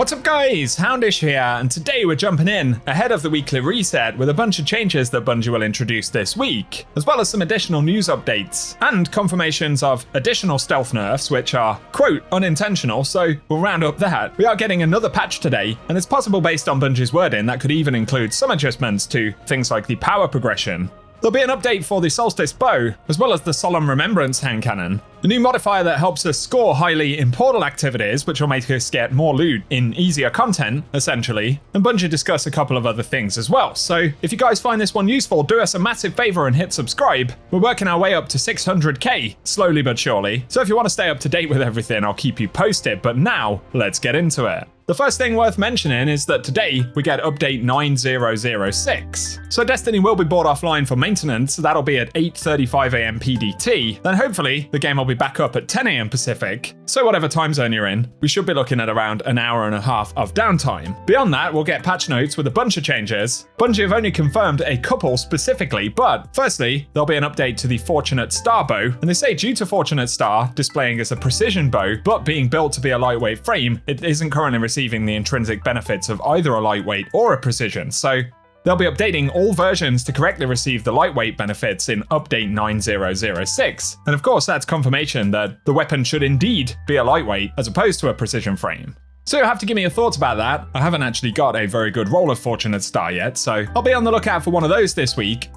What's up guys, Houndish here, and today we're jumping in ahead of the weekly reset with a bunch of changes that Bungie will introduce this week, as well as some additional news updates, and confirmations of additional stealth nerfs which are, quote, unintentional, so we'll round up that. We are getting another patch today, and it's possible based on Bungie's wording that could even include some adjustments to things like the power progression. There'll be an update for the SOLSTICE bow, as well as the Solemn Remembrance hand cannon. A new modifier that helps us score highly in portal activities, which will make us get more loot in easier content, essentially. And Bungie discuss a couple of other things as well. So if you guys find this one useful, do us a massive favor and hit subscribe. We're working our way up to 600k, slowly but surely. So if you want to stay up to date with everything, I'll keep you posted. But now, let's get into it. The first thing worth mentioning is that today we get update 9006. So Destiny will be brought offline for maintenance, that'll be at 8:35 AM PDT, then hopefully the game will be back up at 10 AM Pacific, so whatever time zone you're in, we should be looking at around an hour and a half of downtime. Beyond that, we'll get patch notes with a bunch of changes. Bungie have only confirmed a couple specifically, but firstly, there'll be an update to the Fortunate Star bow, and they say due to Fortunate Star displaying as a precision bow, but being built to be a lightweight frame, it isn't currently receiving the intrinsic benefits of either a lightweight or a precision, so they'll be updating all versions to correctly receive the lightweight benefits in update 9006. And of course, that's confirmation that the weapon should indeed be a lightweight as opposed to a precision frame. So you'll have to give me your thoughts about that. I haven't actually got a very good roll of Fortunate Star yet, so I'll be on the lookout for one of those this week.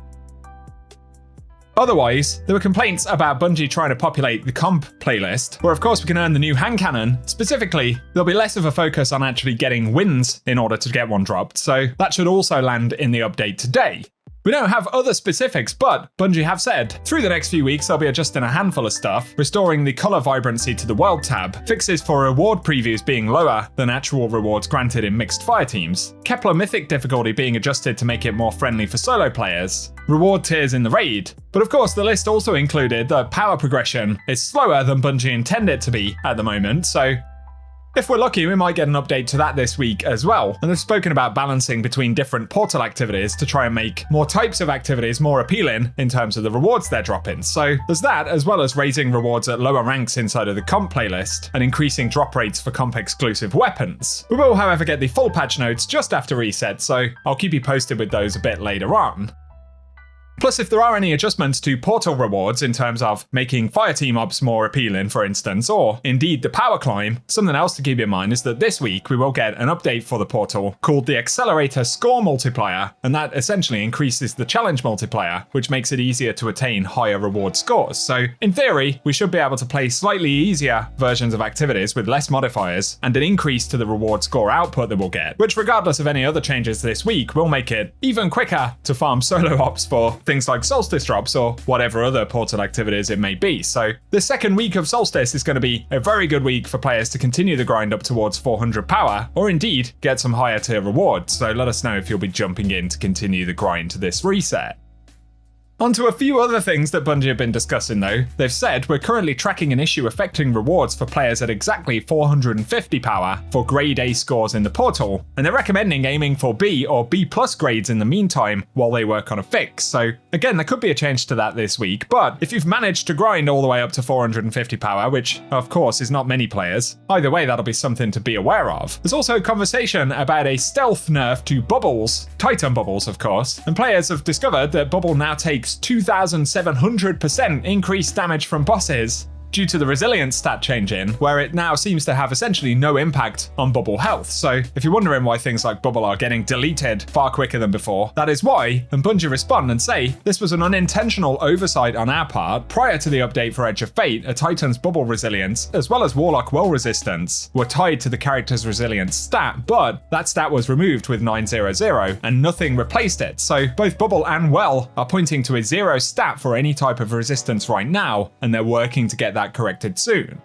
Otherwise, there were complaints about Bungie trying to populate the comp playlist, where of course we can earn the new hand cannon. Specifically, there'll be less of a focus on actually getting wins in order to get one dropped, so that should also land in the update today. We don't have other specifics, but Bungie have said, through the next few weeks they'll be adjusting a handful of stuff, restoring the colour vibrancy to the world tab, fixes for reward previews being lower than actual rewards granted in mixed fire teams, Kepler Mythic difficulty being adjusted to make it more friendly for solo players, reward tiers in the raid. But of course the list also included the power progression is slower than Bungie intended it to be at the moment, so if we're lucky, we might get an update to that this week as well. And they've spoken about balancing between different portal activities to try and make more types of activities more appealing in terms of the rewards they're dropping. So there's that, as well as raising rewards at lower ranks inside of the comp playlist and increasing drop rates for comp exclusive weapons. We will, however, get the full patch notes just after reset, so I'll keep you posted with those a bit later on. Plus, if there are any adjustments to portal rewards in terms of making fireteam ops more appealing, for instance, or indeed the power climb, something else to keep in mind is that this week we will get an update for the portal called the Accelerator Score Multiplier, and that essentially increases the challenge multiplier, which makes it easier to attain higher reward scores. So in theory, we should be able to play slightly easier versions of activities with less modifiers and an increase to the reward score output that we'll get, which regardless of any other changes this week will make it even quicker to farm solo ops for things like Solstice drops or whatever other portal activities it may be. So the second week of Solstice is going to be a very good week for players to continue the grind up towards 400 power, or indeed get some higher tier rewards. So let us know if you'll be jumping in to continue the grind to this reset. On to a few other things that Bungie have been discussing though. They've said we're currently tracking an issue affecting rewards for players at exactly 450 power for grade A scores in the portal, and they're recommending aiming for B or B+ grades in the meantime while they work on a fix. So again, there could be a change to that this week, but if you've managed to grind all the way up to 450 power, which of course is not many players, either way that'll be something to be aware of. There's also a conversation about a stealth nerf to bubbles, Titan bubbles of course, and players have discovered that bubble now takes 2,700% increased damage from bosses due to the resilience stat changing, where it now seems to have essentially no impact on bubble health. So if you're wondering why things like bubble are getting deleted far quicker than before, that is why, and Bungie respond and say, this was an unintentional oversight on our part. Prior to the update for Edge of Fate, a Titan's bubble resilience, as well as Warlock well resistance, were tied to the character's resilience stat, but that stat was removed with 900 and nothing replaced it. So both bubble and well are pointing to a 0 stat for any type of resistance right now, and they're working to get that corrected soon.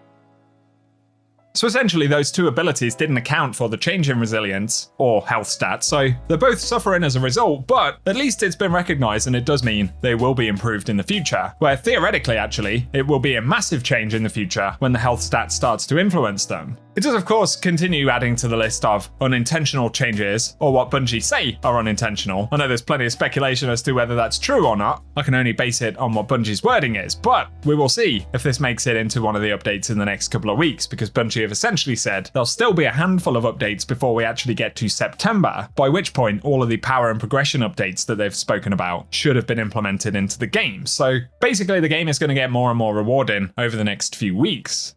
So essentially those two abilities didn't account for the change in resilience or health stats, so they're both suffering as a result, but at least it's been recognized and it does mean they will be improved in the future, where theoretically actually it will be a massive change in the future when the health stat starts to influence them. It does of course continue adding to the list of unintentional changes, or what Bungie say are unintentional. I know there's plenty of speculation as to whether that's true or not. I can only base it on what Bungie's wording is, but we will see if this makes it into one of the updates in the next couple of weeks, because Bungie have essentially said there'll still be a handful of updates before we actually get to September, by which point all of the power and progression updates that they've spoken about should have been implemented into the game. So basically the game is going to get more and more rewarding over the next few weeks.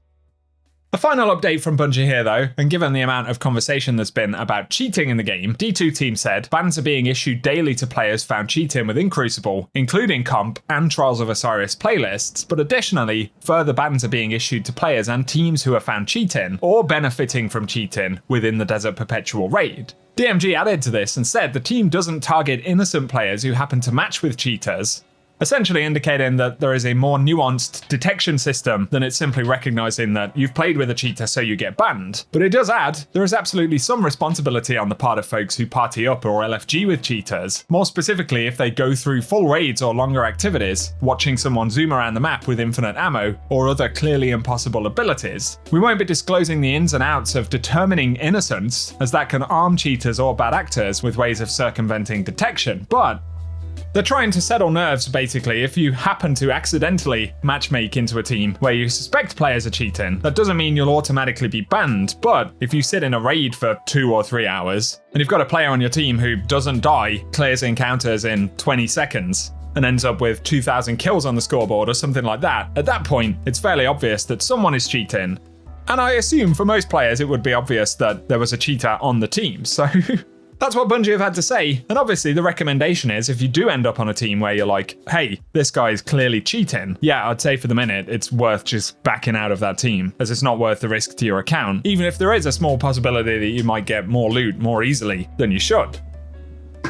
A final update from Bungie here though, and given the amount of conversation there's been about cheating in the game, D2 team said bans are being issued daily to players found cheating within Crucible, including Comp and Trials of Osiris playlists, but additionally, further bans are being issued to players and teams who are found cheating, or benefiting from cheating, within the Desert Perpetual raid. DMG added to this and said the team doesn't target innocent players who happen to match with cheaters, essentially indicating that there is a more nuanced detection system than it's simply recognizing that you've played with a cheater so you get banned. But it does add, there is absolutely some responsibility on the part of folks who party up or LFG with cheaters, more specifically if they go through full raids or longer activities, watching someone zoom around the map with infinite ammo or other clearly impossible abilities. We won't be disclosing the ins and outs of determining innocence, as that can arm cheaters or bad actors with ways of circumventing detection, but they're trying to settle nerves basically. If you happen to accidentally matchmake into a team where you suspect players are cheating, that doesn't mean you'll automatically be banned, but if you sit in a raid for 2 or 3 hours, and you've got a player on your team who doesn't die, clears encounters in 20 seconds, and ends up with 2,000 kills on the scoreboard or something like that, at that point, it's fairly obvious that someone is cheating. And I assume for most players it would be obvious that there was a cheater on the team, so that's what Bungie have had to say, and obviously the recommendation is if you do end up on a team where you're like, hey, this guy is clearly cheating, yeah, I'd say for the minute it's worth just backing out of that team, as it's not worth the risk to your account, even if there is a small possibility that you might get more loot more easily than you should.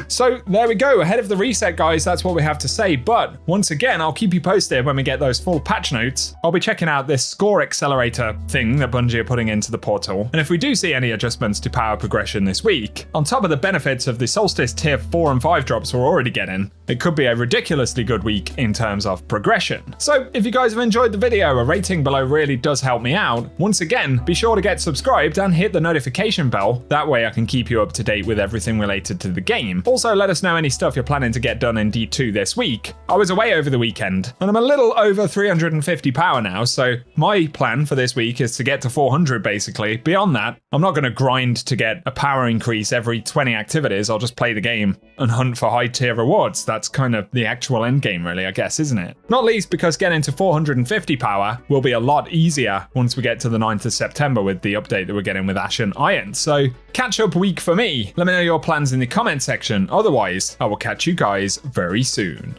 So there we go, ahead of the reset guys, that's what we have to say, but once again, I'll keep you posted when we get those full patch notes. I'll be checking out this score accelerator thing that Bungie are putting into the portal, and if we do see any adjustments to power progression this week, on top of the benefits of the Solstice tier 4 and 5 drops we're already getting, it could be a ridiculously good week in terms of progression. So if you guys have enjoyed the video, a rating below really does help me out. Once again, be sure to get subscribed and hit the notification bell, that way I can keep you up to date with everything related to the game. Also, let us know any stuff you're planning to get done in D2 this week. I was away over the weekend, and I'm a little over 350 power now, so my plan for this week is to get to 400 basically. Beyond that, I'm not going to grind to get a power increase every 20 activities, I'll just play the game and hunt for high tier rewards. That's kind of the actual end game really, I guess, isn't it? Not least because getting to 450 power will be a lot easier once we get to the 9th of September with the update that we're getting with Ash and Iron. So catch up week for me. Let me know your plans in the comment section. Otherwise, I will catch you guys very soon.